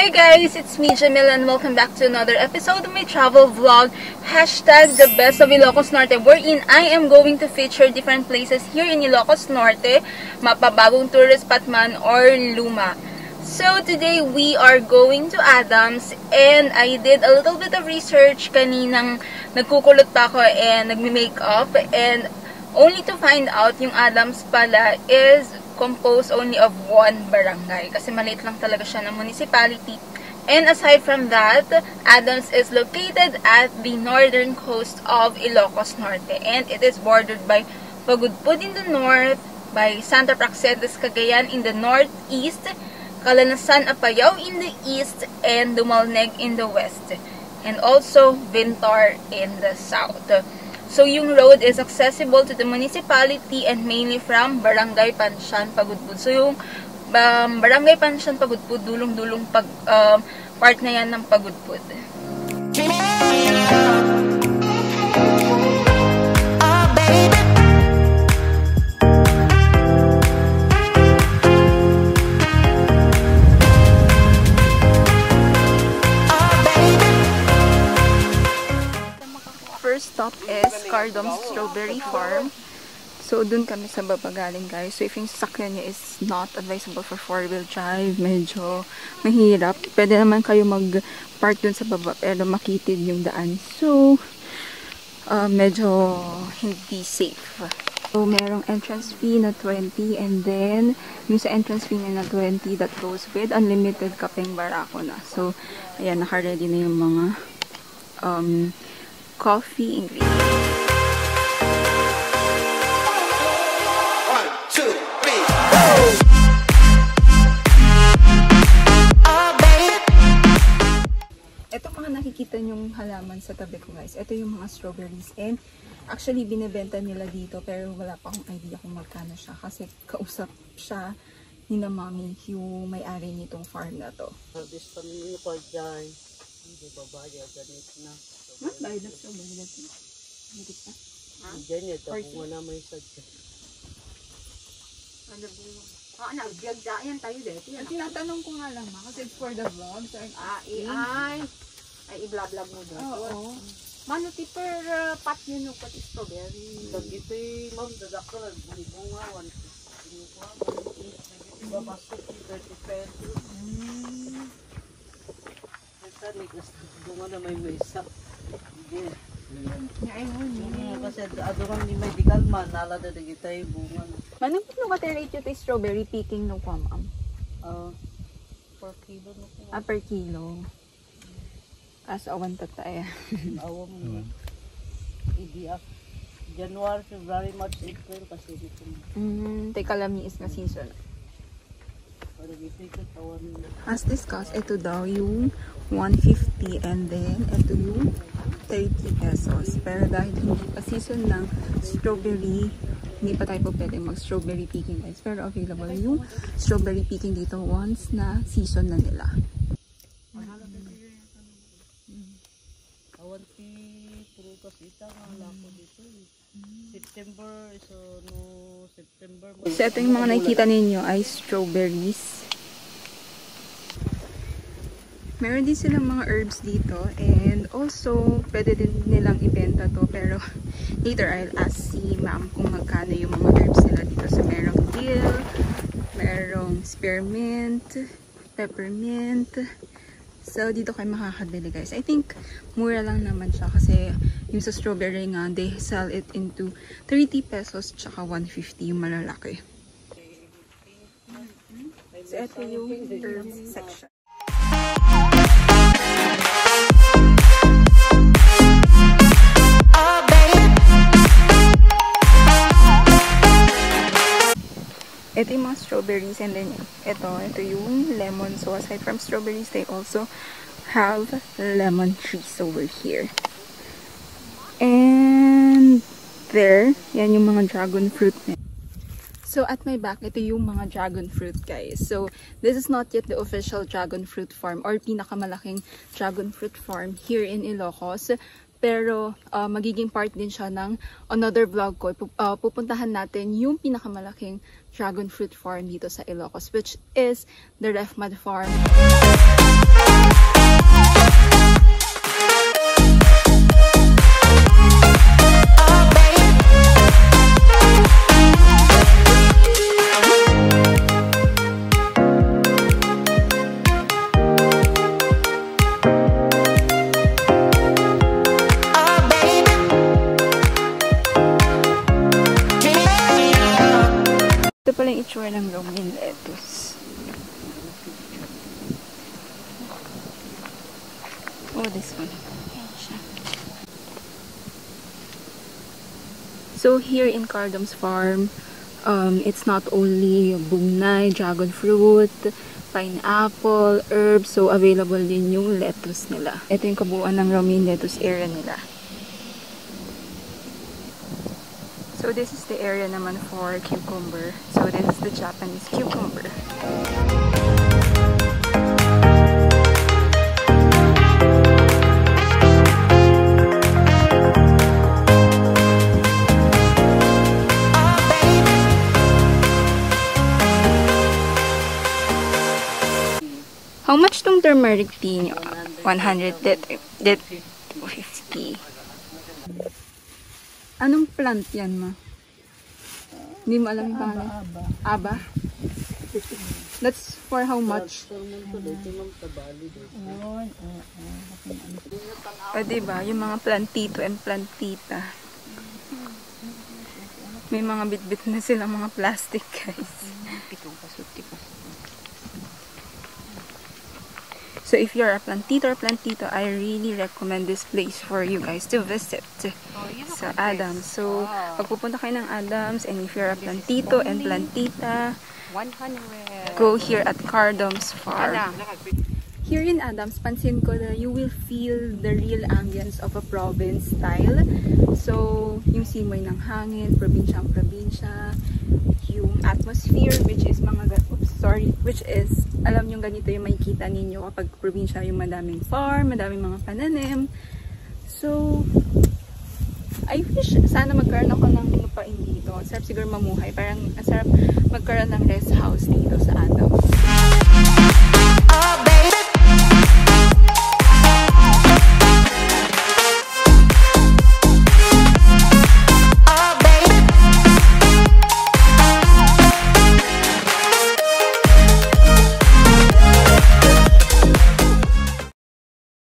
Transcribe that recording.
Hi guys, it's me Jamila and welcome back to another episode of my travel vlog, hashtag the best of Ilocos Norte, wherein I am going to feature different places here in Ilocos Norte, mapabagong tourist spot man or luma. So today we are going to Cardoms and I did a little bit of research kaninang nagkukulot pa ako and nagme-makeup, and only to find out yung Cardoms pala is composed only of one barangay kasi maliit lang talaga siya ng municipality. And aside from that, Cardoms is located at the northern coast of Ilocos Norte and it is bordered by Pagudpud in the north, by Santa Praxedes, Cagayan in the northeast, Calanasan, Apayao in the east, and Dumalneg in the west, and also Vintar in the south. So, yung road is accessible to the municipality and mainly from Barangay Pansyan, Pagudpud. So, yung Barangay Pansyan, Pagudpud, dulong-dulong part na yan ng Pagudpud. First stop is Cardom's Strawberry Farm. So, dun kami sa baba galing guys. So, if yung sasakyan niya is not advisable for 4-wheel drive, medyo mahirap. Pwede naman kayo mag-park dun sa baba pero makitid yung daan. So, medyo hindi safe. So, merong entrance fee na 20 and then yung sa entrance fee na 20 that goes with unlimited KAPENG BARAKO na. So, ayan, naka-ready na yung mga coffee ingredients. 1, 2, 3, go! Ito mga nakikita nyong halaman sa tabi ko guys. Ito yung mga strawberries and actually binibenta nila dito pero wala pa akong idea kung magkano siya kasi kausap siya ni na mami yung may-ari nitong farm na to. Habis kami nyo pa dyan. Hindi babaya ganit na. Bayad na strawberry dito. Hindi pa. Diyan yun, kung wala may sadya. Ano bunga? Nagbiagdaan tayo dito. Ang tinatanong ko nga lang kasi it's for the vlog. So ay i-vlog mo doon. Oo. Mano ti per pat nyo no pati strawberry. Dagito ma'am, dadako na bunga 150. Babasok 30 pesos. Ito nikas bunga na may mesa. Kasi adurang ni medical man nala da dagitay bunga. Manong kung ka-rate yung strawberry picking no kwa ma'am? Per kilo no ko. Per kilo. As awan tatay. Awam mo. Idiak. January, February, March, April kasi dito. Teka lamiis na season. Para dito tawan. As discussed, ito daw yung 150 and then ito yung 30 pesos. Pero dahil hindi pa season ng strawberry, hindi pa tayo po pwede mag-strawberry picking guys. Pero available yung strawberry picking dito once na season na nila. Awan ti prutas ita nga lako dito. September, so no September. So ito yung mga nakikita ninyo ay strawberries. Meron din silang mga herbs dito and also pwede din nilang ibenta to pero later I'll ask si ma'am kung magkano yung mga herbs nila dito. So merong dill, merong spearmint, peppermint. So dito kayo makakabili guys. I think mura lang naman siya kasi yung sa strawberry nga they sell it into 30 pesos tsaka 150 yung malalaki. So ito yung herbs section. Ito yung mga strawberries and then ito yung lemon. So aside from strawberries, they also have lemon trees over here. And there, yan yung mga dragon fruit na. So at my back, ito yung mga dragon fruit guys. So this is not yet the official dragon fruit farm or pinakamalaking dragon fruit farm here in Ilocos. Pero magiging part din siya ng another vlog ko. Pupuntahan natin yung pinakamalaking dragon fruit farm dito sa Ilocos, which is the Refmad Farm. itsura ng romaine lettuce. Oh, this one. Ayan siya. So here in Cardom's farm, it's not only bungnay, dragon fruit, pineapple, herbs, so available din yung lettuce nila. Ito yung kabuuan ng romaine lettuce area nila. So this is the area naman for cucumber. So this is the Japanese cucumber. How much tong turmeric tea nyo? 100 50. Anong plant yan, ma? Hindi mo alam yung pangalan? Aba? That's for how much? O diba, yung mga plantito and plantita. May mga bit-bit na silang mga plastic, guys. So if you're a plantito or plantito, I really recommend this place for you guys to visit. Sa Cardoms. So, pag pupunta kayo ng Cardoms, and if you're a plantito and plantita, 100. Go here at Cardom's farm. Here in Cardoms, pansin ko na you will feel the real ambience of a province style. So, yung simoy ng hangin, probinsyang probinsya, yung atmosphere, which is alam nyo ganito yung makikita ninyo kapag probinsya, yung madaming farm, madaming mga pananim. So, I wish sana magkaroon ako ng lupain dito. Sarap siguro mamuhay. Parang sarap magkaroon ng rest house dito sa Cardoms.